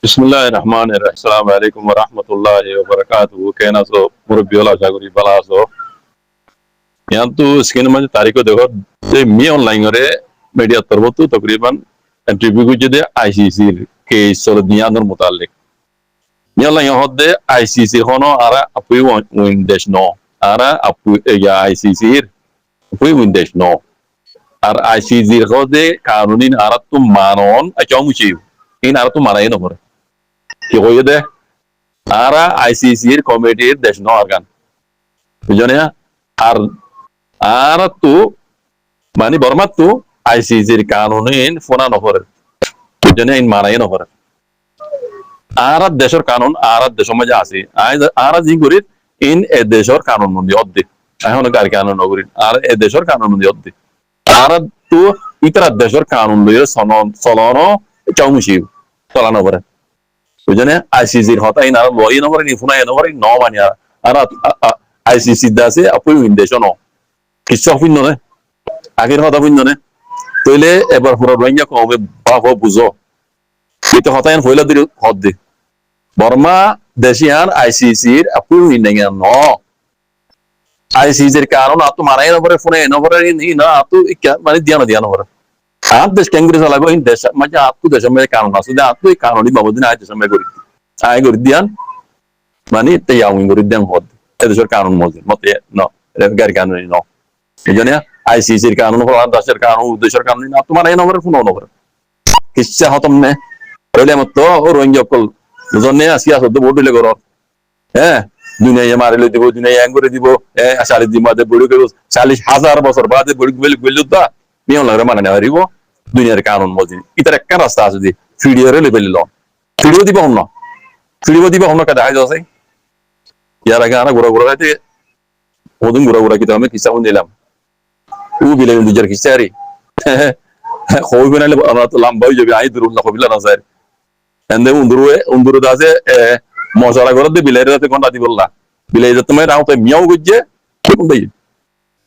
বিসমিল্লাহির রহমানির রহিম। আসসালামু আলাইকুম ওয়া রাহমাতুল্লাহি ওয়া বারাকাতুহু। কেন আছো মুরব্বি হল, আশা করি ভালো আছো। ইয়ান্তু স্ক্রিনের মধ্যে তারিখ দেখো যে মি অনলাইন রে মিডিয়া তরবতু তকরিবান এন্ট্রিভিউ গুজে দে আইসিসি কেস সল দিয়ানোর মুতাল্লিক মি অনলাইন হদে আইসিসি হনো আরা আপুই উইন দেশ নো আরা আপু ইয়া আইসিসি আপুই উইন দেশ নো আর আইসিসি হদে কানুনিন আরা তু মানন আচামুচি ইন আরা তু মানাই না করে কি হয়ে দে আরা আইসিসির কমিটির দেশ ন অর্গান বুঝছো না। আর আর তো মানে বর্মা তো আইসিসির কানুন ফোনা নহরে বুঝছো না, ইন মানাই নহরে আর দেশের কানুন আর দেশের মাঝে আছে আর জি করি ইন এ দেশের কানুন মন্দি অর্ধেক এখন গাড়ি কানুন নগরী আর এ দেশের কানুন মন্দি অর্ধেক আর তো ইতারা দেশের কানুন লইয়ে চলন চাউমুচি চলানো করে বুঝছো না। আইসিসির হতা ইন আর লই নগরে নি ফোনা নগরে ন মানি আর আইসিসি দাসে আপুই দেশ ন কিছু অফিন্য নে আগের কথা বুঝছো না। তইলে এবার পুরো রোহিঙ্গা কমে বাপ বুঝো এটা হতায়ন হইল দিল হদ দে বর্মা দেশিয়ান আইসিসির আপুই নেঙ্গা ন আইসিসির কারণ আতো মারাই নগরে ফোনে নগরে নি না আতো মানে দিয়া নগরে आप देश कांग्रेस वाला को इन देश म्हणजे आपको देश में कानून असू दे आपको एक कानूनी बाबतीत आहे देश में करी आहे करी दियान মানে ते यावून करी देन होत ते देशर कानून मोजे मते न रेफगार कानून न এজন্য আইসিসির কানুন হলো দেশের কানুন দেশের কানুন না তোমার এই নম্বরে ফোন নম্বর কিচ্ছা হতম নে রইলে মত ও রোহিঙ্গা কল বুঝনে আসিয়া সদ্য ভোট দিলে করো হ্যাঁ দুনিয়া মারিলে দিব দুনিয়া করে দিব আশারি দিমাদে বড় করে 40,000 বছর বাদে বড় বলি দা নিয়ম লাগে মানে না হারিব দুনিয়ার কানুন মজি ইতার একটা রাস্তা আছে যে ভিডিও রে লেভেল ল ভিডিও দিব হন কাদা আইজ আছে ইয়ার আগে আনা গোরা গোরা গাইতে ওদিন গোরা গোরা কিতে আমি কিসা দিলাম ও বিলে দুজার কিসারি হই বনালে আমরা তো লম্বা হয়ে যাবে আই দূর না কবিলা না স্যার এন্ডে উন্দুরু দাসে মশলা করে দে বিলাই রাতে কোনটা দি বললা বিলাই যত মে রাও তো মিয়াও গজে কোন ভাই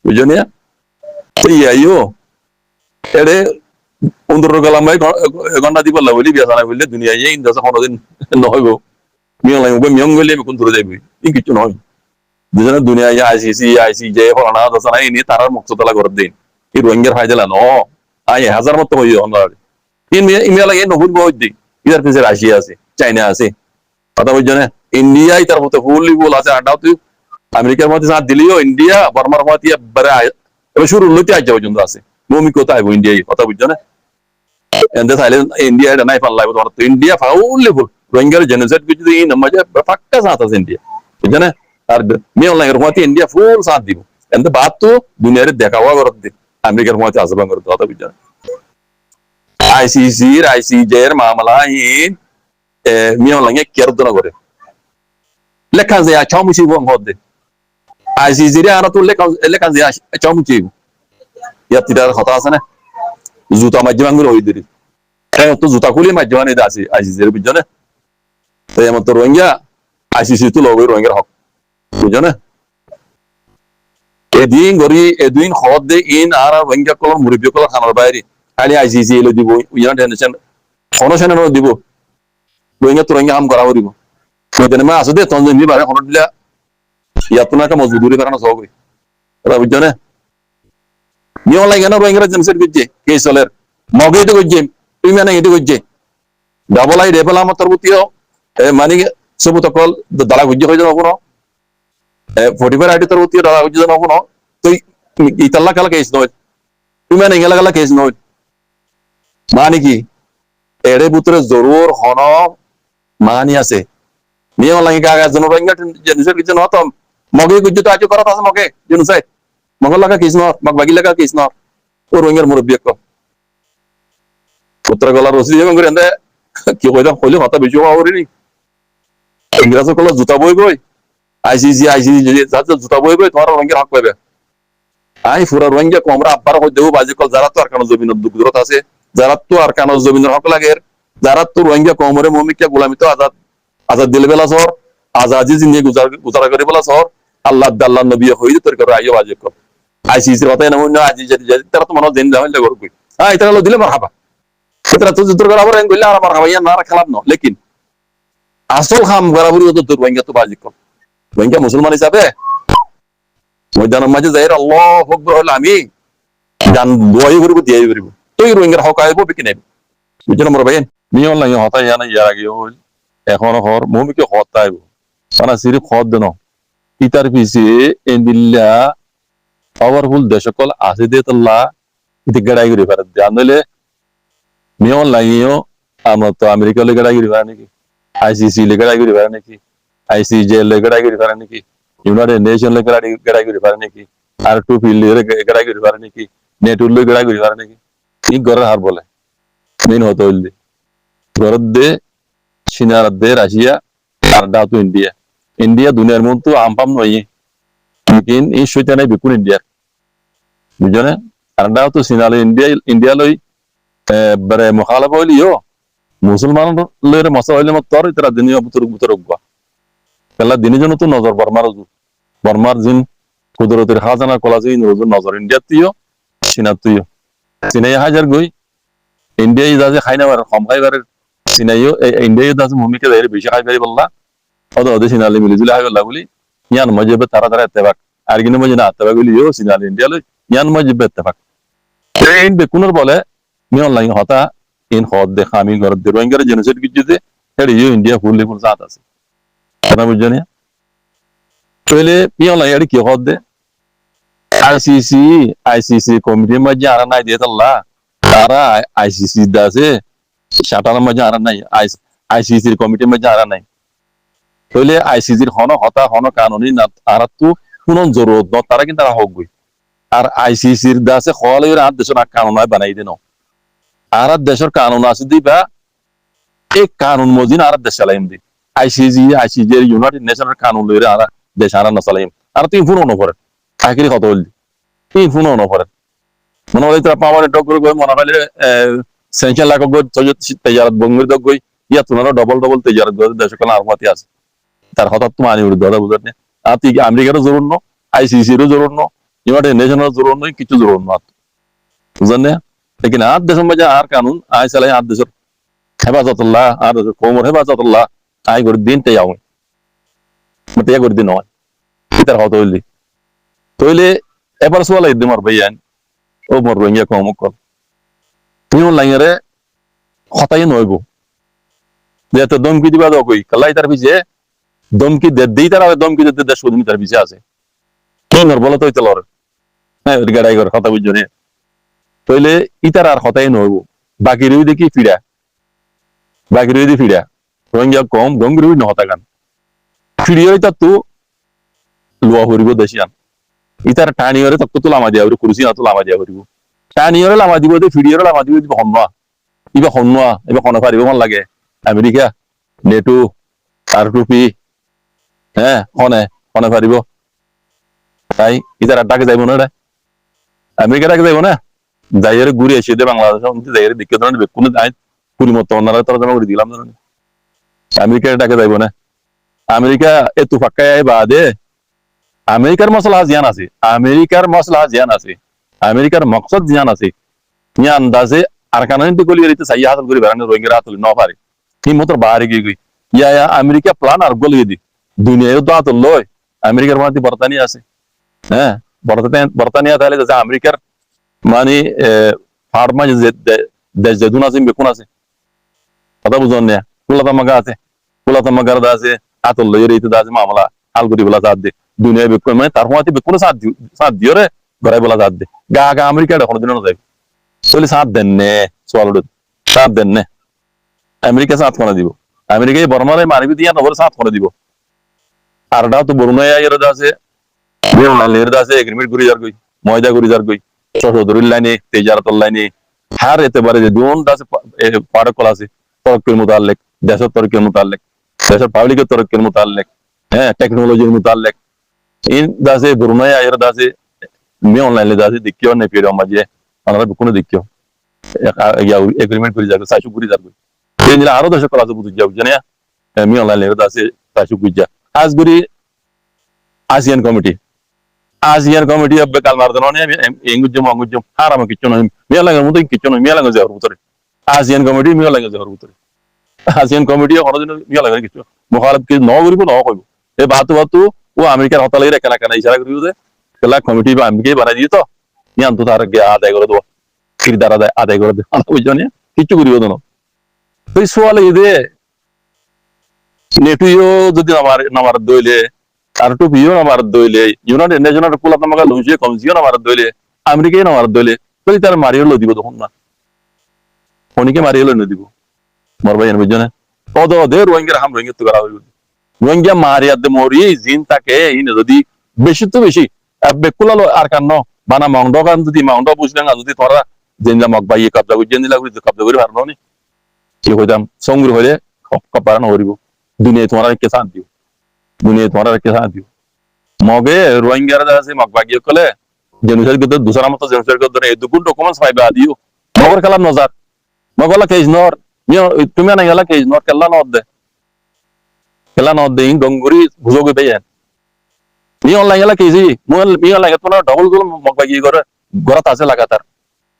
বুঝো না এই আইও এরে উন্দুরু গলাম ভাই কোনটা দি বললা বলি বিয়া সারা বললে দুনিয়া এই ইন দাসে কোনদিন নহইব মিয়া লাগবে মিয়ং গলে কোন দূরে যাইবি এই কিছু নয় দুজনে দুনিয়া আইসিসি ফলানা দাসা নাই নি তারার মুক্ততলা করে দিন এই রোহিঙ্গার ফায়দালা ন আই হাজার মত হই অনলাইন ইমেল লাগে নহুল বহুত দি ইদার পিছে রাশিয়া আছে চায়না আছে কথা বুঝছো না। ইন্ডিয়াই তার মতো ফুললি বল আছে আডাও তুই আমেরিকার মধ্যে সাথ দিলিও ইন্ডিয়া বর্মার মধ্যে এবারে এবার শুরু উন্নতি আজ পর্যন্ত আছে ভূমি কোথায় ইন্ডিয়াই কথা বুঝছো না। এন্ড সাইলেন্স ইন্ডিয়া নাই পাল্লাই তোমার তো ইন্ডিয়া ফাউললি বল রোহিঙ্গার জেনোসাইড কিছু দিই না মজা ফাক্কা সাথ আছে ইন্ডিয়া বুঝছো না। আর মেয়ে অনলাইনের মধ্যে ইন্ডিয়া ফুল সাথ দিব এন্ড বাদ তো দুনিয়ার দেখাওয়া করত দি আমেরিকার মধ্যে আসবান করতে কথা বুঝছো না। আইসিসির আইসিজের মামলা ইন মিয়ন লাগে কেরদন করে লেখা যায় চামুচি বং হদে আইসিসির আর তো লেখা যায় চামুচি ইয়াতিদার কথা আছে না জুতা মাঝবাঙ্গুর হই দিরি তাই তো জুতা খুলি মাঝবানে আছে আইসিসির বুঝছো না। তাই আমার তো রোহিঙ্গা আইসিসি তো লগই রোহিঙ্গার হক বুঝছো না। এদিন হদ they in R Rohingya colour মুরব্বী কলর খানার বাইরে খালি আইসিসি এলো দিব ইয়া টেনশন খনশন দিব রোহিঙ্গা তো রোহিঙ্গা হাম করা দিব সেদিন মা আসে দে তখন নি বারে খনট দিলা ইয়াত না কা মজদুরি কারণ সব এটা বুঝছো না। নিও লাগে না রোহিঙ্গা জেনসেট গজে কেস চলের মগে তো গজে তুমি মানে এটো গজে ডাবল আই রেবেল আমার তরবতিও মানে সবুত কল দালা গজে হয়ে যাবো না 45 আইডি তরবতিও দালা গজে যাবো না তো ইতাল্লা কালা কেস নয় তুমি মানে ইঙ্গলা কালা কেস নয় মানে কি এড়ে বুতরে জরুর হন মানি আছে নিয়ম লাগে কাগজ জন রোহিঙ্গা জেনুসাইড কিছু ন তো মগে গুজু তো আজ করা আছে মগে জেনুসাইড মগল লাগা কিস ন মগ বাগি লাগা কিস ন ও রোহিঙ্গার মুরব্বী এক উত্তর গলা রসি এবং করে এন্দে কি কইলাম কইলে কথা বেশি হওয়ারি নি ইংরেজ কলা জুতা বই বই আইসিসি যাতে জুতা বই বই তোমার রোহিঙ্গার হক পাবে আই ফুরা রোহিঙ্গা কমরা আব্বার কই দেব বাজি কল যারা তো আর কানো জমিনের দুগ্ধরত আছে যারা তো আর কানো জমিনের হক লাগে যারা তো রোহিঙ্গা কমরে মমিকা গোলামি তো আজাদ দিলে বেলা সর আজাদি জিন্দি গুজারা করে বেলা সর আল্লাহ আল্লাহ নবী হই তোর করে আইও বাজি কল আইসিসির কথা না মনে আজি যদি তারা তো মনে দিন দাইলে করবে এটা দিলে মারহাবা এটা তো যুদ্ধ করা আবার কইলে আর মারহাবা ইয়া না খেলাব না লেকিন আসল খাম বরাবরই হতো তোর রোহিঙ্গা তো বাজি কর রোহিঙ্গা মুসলমান হিসাবে ময়দানের মাঝে যাই আল্লাহ আকবার হলে আমি গান দোয়াই করব দিয়াই করব তুই রোহিঙ্গার হক আইব বিকি নেব বুঝছেন আমার ভাই নিয়ম লাগে হতাই জানা ইয়ার আগে হল এখন হর মুমিকে হতাইব মানে সিরিফ হদ দেন ইতার পিছে এন্দিল্লা পাওয়ারফুল দেশকল আছে দে তাল্লা ইতি গড়াই করি পারে জানলে নিয়ম লাগিও আমরা তো আমেরিকা লে গড়াই করি পারে নাকি আইসিসি লে গড়াই করি পারে নাকি আইসিজে লে গড়াই করি পারে নাকি ইউনাইটেড নেশন লে গড়াই করি পারে নাকি আর টু ফিল লে গড়াই করি পারে নাকি নেটুর লে গড়াই করি পারে নাকি ই গড়ের হার বলে মেন হতো হইলে গড়ের দে চীনার দে রাশিয়া আর দাও ইন্ডিয়া ইন্ডিয়া দুনিয়ার মধ্যে আমপাম নয় লেকিন এই শৈতানে বিকুন ইন্ডিয়ার বুঝছো আর দাও তো চীনালে ইন্ডিয়া লই বারে মুখালাফা হইলিও মুসলমান লের মশা হইলে মত তোর ইতারা দিনীয় বুতর বুতর গবা পেলা দিনের জন্য তো নজর বর্মার জিন কুদরতের খাজানা কলাজি নজর ইন্ডিয়া তুইও চীনা তুইও চীনাই হাজার গই ইন্ডিয়াই যাচ্ছে খাই না কম খাইবার চীনাইও ইন্ডিয়াই যাচ্ছে ভূমিকা দেয় বেশি খাইবারি বললা ওদের চীনালে মিলিজুলি খাইবার বলি ইয়ান মজবে তারা তারা এত্তেবাক আর কিন্তু মজে না এত্তেবাক বলিও চীনালে ইন্ডিয়া লই ইয়ান মজবে এত্তেবাক এই বেকুনের বলে মিয়ন লাগে হতা ইন হদ দেখা আমি ঘর দে রোহিঙ্গার জেনোসাইড গিজে হেড়ে ইন্ডিয়া ফুললি ফুল জাত আছে কথা বুঝছো না তাহলে মিয়ন লাগে কি হদ দে আইসিসি কমিটির মধ্যে আর নাই দিয়ে তাল্লা তারা আইসিসি দাসে শাটার মধ্যে আর নাই আইসিসির কমিটির মধ্যে আর নাই তাহলে আইসিসির হন হতা হন কানুনি না আর তো কোনো জরুরত ন তারা কিন্তু তারা হোক আর আইসিসির দাসে হল আর দেশের কানুন বানাই দিন আর দেশের কানুন আছে দিবা এই কানুন মজিন আর দেশ চালাইম দি আইসিজি ইউনাইটেড নেশনের কানুন লইরে আর দেশ আর না চালাইম আর তুই ফোন নপরে আখিরি কত হল তুই ফোন নপরে মনে হয় তারা পাওয়ার ডক্টর গই মনে হলে সেন্সার লাখ গই তেজারত বঙ্গের দগ গই ইয়া তোনারা ডবল তেজারত গই দেশ কাল আর মাতি আছে তার হঠাৎ তো মানি উড়ি দাদা বুঝার নে আর তুই আমেরিকারও জরুর ন আইসিসিরও জরুর ন ইউনাইটেড নেশনের জরুর নয় কিছু জরুর না বুঝলেন না लेकिन आठ देशों में आर कानून आय चले आठ देश हेफाजतुल्लाह आर कोमर हेफाजतुल्लाह आय कर दिन ते जाऊं मत कर दिन नय इतर হতো হইলি তইলে এবার সোয়াল ইদ মার ভাইয়ান ও মর রোহিঙ্গা কম কল তুই লাইরে হতাই নইবো যে তো দমকি দিবা দাও কই কলাই তার পিছে দমকি দেই তার দমকি দিতে দেশ সুদমি তার পিছে আছে কি নর বলো তই তেলর হ্যাঁ গাড়াই কর কথা বুঝছো না তাইলে ইতার আর হতাই নইব বাকি রই দেখি ফিরা বাকি রই ফিরা রোহিঙ্গা কম গঙ্গি নহতা গান ফিরিয়ে তার তো লোয়া হরিব দেশিয়ান ইতার টানিয়রে তক তো লামা দিয়া কুরসি না তো লামা দিয়া হরিব টানিয়রে লামা দিব দে ফিরিয়রে লামা দিব হন্না এবার হন পারিব মন লাগে আমেরিকা নেটো আর টুপি হ্যাঁ হনে পারিব তাই ইতার ডাকে যাইব না আমেরিকা ডাকে যাইব না যাইরে ঘুরে এসে দে বাংলাদেশ যাইরে দেখে ধরেন কোনো পুরি মতো ওনারা তারা জমা করে দিলাম ধরেন আমেরিকার ডাকে যাইব না আমেরিকা এত ফাঁকায় বাদে আমেরিকার মশলা জিয়ান আছে আমেরিকার মকসদ জিয়ান আছে ইয়া আন্দাজে আর কারণে তো গলি রিতে সাইয়া হাসল করে বেরানো রোহিঙ্গা হাতল ন পারে কি মতো বাহারে গই ইয়া আমেরিকা প্ল্যান আর গলি দি দুনিয়ায় তো হাতল লয় আমেরিকার মধ্যে বর্তানিয়া আছে হ্যাঁ বর্তানিয়া তাহলে যে আমেরিকার মানে ফার্মা দেশ যেদুন আছে বেকুন আছে কথা বুঝুন না কুলাতামাগা আছে আতল লইরে ইতে আছে মামলা আলগুড়ি বলা জাত দে দুনিয়া বেকুন মানে তার মধ্যে বেকুন সাথ দিও রে গড়াই বলা জাত দে গা আমেরিকা এখন দিন না যাই চলে সাথ দেন নে সোয়ালুদ সাথ দেন নে আমেরিকা সাথ করে দিব আমেরিকায় বর্মারে মারিবি দিয়া নবর সাথ করে দিব আরডা তো বরুণায় এর আছে লের আছে এগ্রিমেন্ট করি যার গই ময়দা করি যার গই চৌধুরীর লাইনে তেজারতর লাইনে হার এতেবারে যে দুন আছে পারকল আছে তরক্কির মুতাল্লিক দেশের তরক্কির মুতাল্লিক দেশের পাবলিকের তরক্কির মুতাল্লিক হ্যাঁ টেকনোলজির মুতাল্লিক ইন দাসে বরুণায় আয়ের দাসে মে অনলাইনে দাসে দেখিও না ফিরে মাঝে আমরা কোনো দেখিও এগ্রিমেন্ট করে যাবে সাইসু করে যাবে এই নিলে আরো দেশের কলা বুঝে যাও জানে মে অনলাইনে দাসে সাইসু করে যা আজগুরি আসিয়ান কমিটি अब काल मार देना ने एंगुजम हाराम किचन मिया लगे मुदे किचन मिया लगे जहर उतरे आसियान कमिटी मिया लगे जहर उतरे ASEAN কমিটিয়ে কোনোদিন ইয়া লাগে কিছু মুখালাফ কি ন করিব ন কইব এই বাতু ও আমেরিকার হতা লাগে কেনা কেনা ইশারা করিব যে কেলা কমিটি বা আমেরিকাই বানাই দিয়ে তো ইয়ান তো তার আদায় করে দেবো কিরদার আদায় করে দেবো বুঝছো কিছু করিব না তো এই সোয়াল ইদে নেটুইও যদি নামার দইলে আর টু বিও নামার দইলে ইউনাইটেড নেশনের কুলা তোমাকে লুজিয়ে কমজিও নামার দইলে আমেরিকাই নামার দইলে তো তার মারিয়ে লো দিব তখন না ফোনিকে মারিয়ে লো দিব মরবাই বুঝছো না কদ দে রোহিঙ্গার হাম রোহিঙ্গা তো করা হইব রোহিঙ্গা মারিয়া দে মরি জিন তাকে ইনে যদি বেশি তো বেশি বেকুলালো আর কান্ন বানা মাউন্ড কান যদি মাউন্ড বুঝলেন না যদি তোরা জেনলা মকবাই কবজা করে জেনলা কবজা করে পারনো নি কি কইতাম সংগ্রহ হলে কপার না হরিব দুনিয়া তোমার কে সাথ দিও দুনিয়া তোমার কে সাথ দিও মগে রোহিঙ্গারা আছে মকবাগি কলে জেনুসার গদ দুসরা মত জেনুসার গদ এ দুগুন ডকুমেন্টস পাইবা দিও মগর কালাম নজার মগলা কেজ নর তুমি না গেলা কেজ নর কেলা নদ দে ইন ডঙ্গুরি বুঝোগে বেয়ান নি অনলাইন গেলা কেজি মি অনলাইন তোমার ডবল গুলো মকবাগি করে গরাত আছে লাগাতার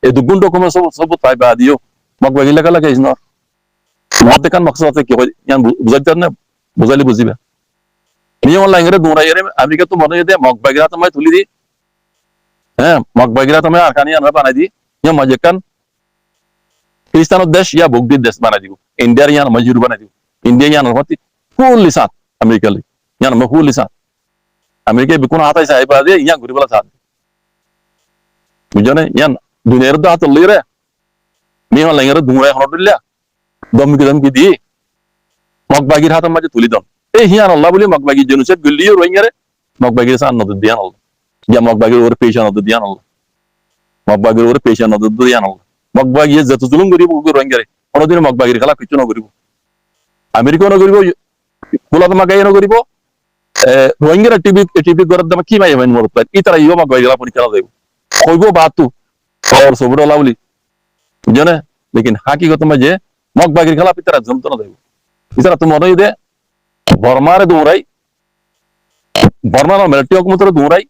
এই দুগুন ডকুমেন্টস সব পাইবা দিও মকবাগি লাগালা কেজ নর মদ দেখান মকসদ আছে কি হয় ইয়ান বুঝাইতে না বুঝাইলে বুঝিবা নি অনলাইন রে দুরাইরে আমেরিকা তো মনে দে মকবাগিরা তোমায় তুলি দি হ্যাঁ মকবাগিরা তোমায় আরকানি আমরা বানাই দি ইয়া মজেকান খ্রিস্টান দেশ ইয়া বুগদির দেশ বানাই দিব ইন্ডিয়ার ইয়ান মজুর বানাই দিব ইন্ডিয়া ইয়ান হতি ফুল লিসাত আমেরিকা লি ইয়ান ফুল লিসাত আমেরিকা বিকুন হাতাই সাই পা দে ইয়া ঘুরি বলা সাথ বুঝনে ইয়ান দুনিয়ার দা তো লিরে নি অনলাইন রে দুরাই হনদিল্লা দমকি দি মকবাগির হাতের মাঝে তুলি দম এই হিয়ান আল্লাহ বলি মকবাগি জেনুসেট গুলিও রোহিঙ্গারে মকবাগির সান নদ দিয়ান আল্লাহ ইয়া মকবাগির ওর পেশা নদ দিয়ান আল্লাহ মকবাগির ওর পেশা নদ দিয়ান আল্লাহ মকবাগি যত জুলুম করিব রোহিঙ্গারে কোনদিন মকবাগির খেলা কিছু না করিব আমেরিকা না করিব গোলা তোমাকে না করিব রোহিঙ্গার টিভি করার দাম কি মাই মাইন মরত এই তারা ইও মকবাগি খেলা পরীক্ষা দেব কইব বাতু খবর সবর আল্লাহ বলি বুঝনে লেকিন হাকিকত মাঝে মকবাগির খেলা পিতারা যন্ত্রণা দেব পিতারা তো মনে দে বর্মারে দৌড়াই বর্মা মিলিটারি হুকুমতরে দৌড়াই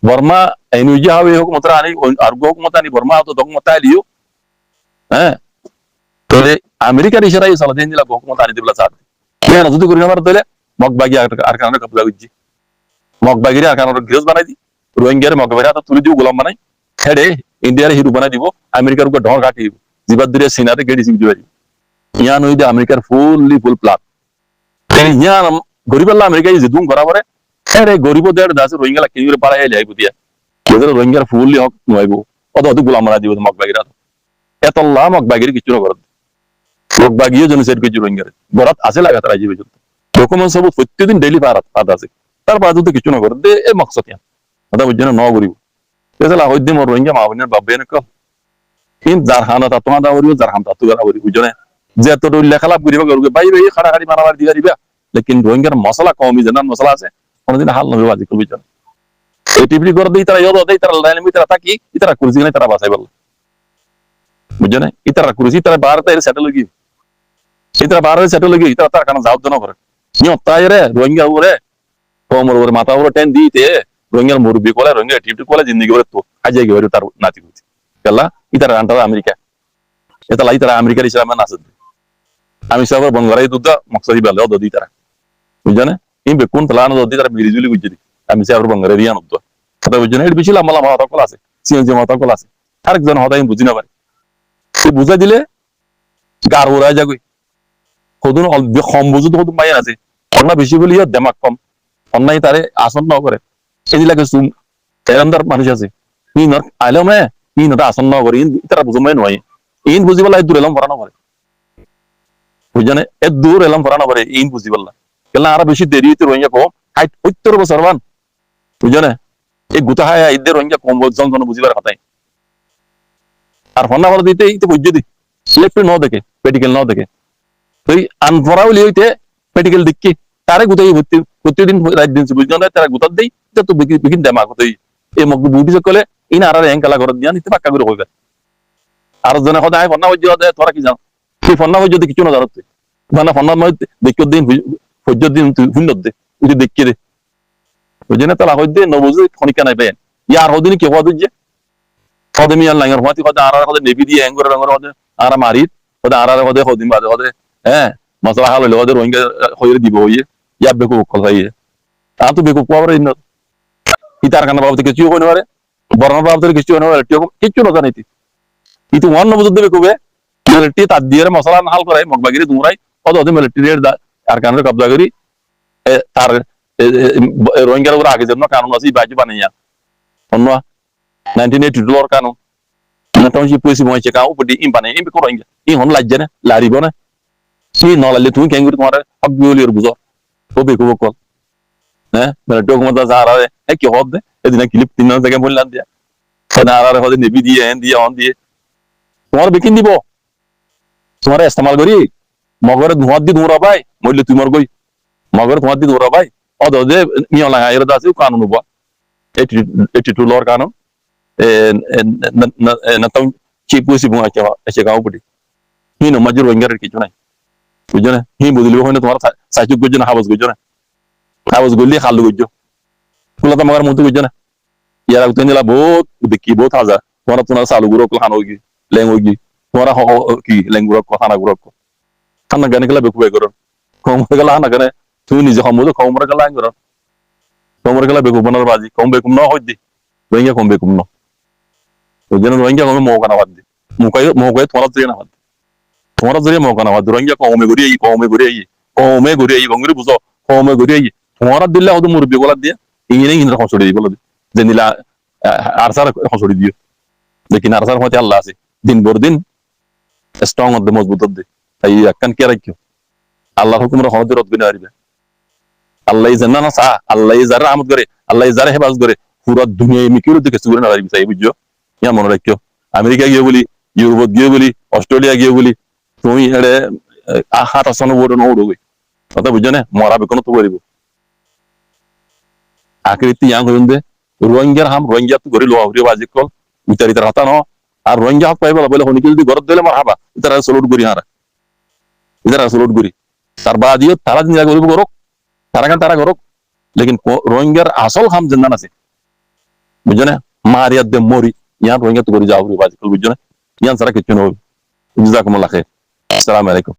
বর্মা এনুজি হাওয়ে হুকুমতরে আনি আরগো হুকুমত আনি বর্মা তো হুকুমত আলিও হ্যাঁ তাহলে আমেরিকার ইশারাই সালাদিন দিলা হুকুমত আনি দিবলা সাথ কেন যদি করি আমার তাহলে মকবাগি আর কারণে কবজা করছি মকবাগিরে আর কারণে গৃহজ বানাই দি রোহিঙ্গারে মকবাগিরা তো তুলি দিব গোলাম বানাই হেডে ইন্ডিয়ার হিরো বানাই দিব আমেরিকার উপর ঢর কাটি দিব জিবাদ দিয়ে সিনাতে গেড়ি সিং দিবারি ইয়ান হইদে আমেরিকার ফুল প্লাট ইয়ান গরিব আল্লাহ আমেরিকা জিদুম করা পরে আরে গরিব দেড় দাস রোহিঙ্গা কিনি করে পাড়াই যাইব দিয়া এদের রোহিঙ্গার ফুললি হক নইব অত অত গোলাম মারা দিব মকবাগিরা এতল্লাহ মকবাগির কিছু না করত মকবাগিও জনসেট কিছু রোহিঙ্গার বরাত আছে লাগাতার আইবে চলতে ডকুমেন্ট সব প্রত্যেকদিন ডেইলি পাত আছে তার বাদে তো কিছু না করে দে এ মকসদ ইয়ান কথা বুঝছেন ন করিব এসলা হইদে মোর রোহিঙ্গা মাবনের বাব্বে না কল ইন জারহানা তা তোমা দাওরিও জারহাম তা তুগা করি বুঝনে যে তো লেখালাপ করিবা করবে ভাই খাড়াখাড়ি মারামারি দিবা দিবা লেকিন রোহিঙ্গার মশলা কমই জানান মশলা আছে কোনদিন হাল নবে বাজি করবি জান এই টিভি করে দেই তারা ইয়ো দেই তারা লাইনমি তারা তাকি ইতারা কুরসি নাই তারা বাসাই বল বুঝনে ইতারা কুরসি তারা ভারতে সেটেল লাগি ইতারা ভারতে সেটেল লাগি ইতারা তার কারণ যাও না করে নিও তাই রে রোহিঙ্গা ওরে কোমর ওরে মাথা ওরে টেন দিতে রোহিঙ্গার মুরবি কোলা রোহিঙ্গা টিভি কোলা জিন্দেগি করে তো আজে গিয়ে তার নাতি হচ্ছে কেলা ইতারা আন্টারা আমেরিকা এটা লাই তারা আমেরিকার ইসলাম না আছে আমি সবার বঙ্গরাই দুধা মকসদি বেলে দদি তারা বুঝনে ইন বেকুন তলানো দদি তারা মিলিজুলি বুঝদি আমি সবার বঙ্গরে রিয়ান উদ্দ কথা বুঝনে এর বেশি লাম্বা লাম্বা হতা কল আছে সিএনজি মতা কল আছে আরেকজন হতাই বুঝি না পারে সে বুঝাই দিলে গার ওরা যাগই কদুন কম বুঝু তো কদুন পাই আছে অন্য বেশি বলি দেমাক কম অন্যায় তারে আসন ন করে এদিলাকে সুম এরামদার মানুষ আছে ইন আইলমে ইন আসন ন করে ইন তারা বুঝমাই নয় ইন বুঝিবলা দূর এলাম পড়ানো করে বুঝনে এ দূর এলাম পড়ানো করে ইন বুঝিবলা কেলা আর বেশি দেরি হইতে রোহিঙ্গা কম 70 বছর বান বুঝনে এই গুতা হায় ইদের রোহিঙ্গা কম বলছন কোন বুঝিবার কথাই আর ফন্না করে দিতে এই তো বুঝি দি সিলেক্ট ন দেখে মেডিকেল ন দেখে তুই আনফরাউলি হইতে মেডিকেল দেখকি তারে গুতাই ভর্তি প্রতিদিন রাত দিন বুঝজন তারা গুতার দেই তো বিকিন দেমা কতই এই মগ বুটি সকলে ইন আর এঙ্কালা করে দিয়া নিতে পাক্কা করে হইবে আর জনে সদায় ফন্না হইজ দে তোরা কি জান তুই ফন্না হইজ দে কিছু না জানো তুই মানে ফন্না মই দেখিও দিন হইজ দিন তুই হুন্নত দে তুই দেখি দে বুঝনে তালা হইজ দে নবুঝে খনিকা নাই পেন ইয়ার হদিন কি হদ যে হদে মিয়াল লাঙ্গার হতি হদে আর হদে নেবি দিয়ে এঙ্গর রঙর হদে আর মারি হদে আর হদে হদিন বাদে হদে হ্যাঁ মশলা হাল ওদের রোহিঙ্গা হয়ে দিব হইয়ে ইয়া বেকু কল হইয়ে তা তো বেকু পাওয়ার ইন্ন ইতার কারণে বাবু কিছু হইনে পারে বর্ণ বাবু কিছু হইনে পারে কিচ্ছু না জানিতি itu wan no budu be kube military ta dire masala hal korai mokbagiri dumurai odo ode military da arkan re kabza gari tar rohingya ura age jonno kanun asi baji banaya onno 1982 lor kanun na tonji puisi mo che ka upadi impane imbe ko rohingya hon lajjane lari bona si no lalle tu kengur tumare abyoli ur buzo to be ko ko military ko mata sahara e ki hodde edina clip tinna jaga bollan dia sana ara hode nebi দিয়ে en দিয়ে on দিয়ে তোমার বিকিন দিব তোমার ইস্তেমাল করি মগরে ধোঁয়ার দি ধোঁরা ভাই মইলে তুই মর গই মগরে ধোঁয়ার দি ধোঁরা ভাই অদ যে নিয় লাগা এর দাসি কানুন হবো 82 লর কানুন না তাও চিপ পুসি বুয়া চাওয়া এসে গাও পড়ি হিনো মাজুর ওয়াঙ্গারের কিছু নাই বুঝছো না হি বুঝলিব হইনা তোমার সাইচুক গজ্জ না হাবস গজ্জ না হাবস গলি খালু গজ্জ কুলাতা মগর মুতু গজ্জ না ইয়ারা উতেনিলা বহুত দেখি বহুত হাজা তোমার সালু গুরো কুল হানো গি lengogi tora ho ki lenguro ko hana guro ko kana gane kala be kuwe goro komre kala hana gane tu ni je hamudo komre kala ngoro komre kala be ko bonar baji kombe kum no hoddi wenga kombe kum no to jeno wenga kombe mo kana waddi mo kay tora zriya mo kana waddi wenga kombe gori yi gongri buzo kombe gori yi tora dilla hodo murbi gola dia ingine ingine khosodi gola denila arsar khosodi dio lekin arsar hoti allah ase দিন বর দিন strong হতে মজবুত হতে তাই একখান কে রাখিও আল্লাহর হুকুমের হমদ রদ বিনা আরিবে আল্লাহ জান্না না সা আল্লাহ যারা আমদ করে আল্লাহ যারা হেফাজত করে পুরো দুনিয়া মিকিরো দিকে সুরে না আরিবে তাই বুঝছো ইয়া মনে রাখিও আমেরিকা গিয়ে বলি ইউরোপ গিয়ে বলি অস্ট্রেলিয়া গিয়ে বলি তুমি এড়ে হাত আসন বড় ন উড়বে কথা বুঝছো না মরাবে কোন তো করিব আকৃতি ইয়াং হইন্দে রোহিঙ্গার হাম রোহিঙ্গা তো গরি লোহাউরি বাজি কল উতারিতার হাতা ন আর রোহিঙ্গা হক পাইবলা বলে হনিকিল দি গরত দিলে মারহাবা ইতারা সলুট করি হারা ইতারা সলুট করি তার বাদিও তারা দিন করিব গরক তারা গরক লেকিন রোহিঙ্গার আসল হাম জিন্দান আছে বুঝছো না মারিয়া দে মরি ইয়ান রোহিঙ্গা তো করি যাও বাজি কল বুঝছো না ইয়ান সারা কিছু নয় জাযাকুমুল্লাহ খাইর আসসালামু আলাইকুম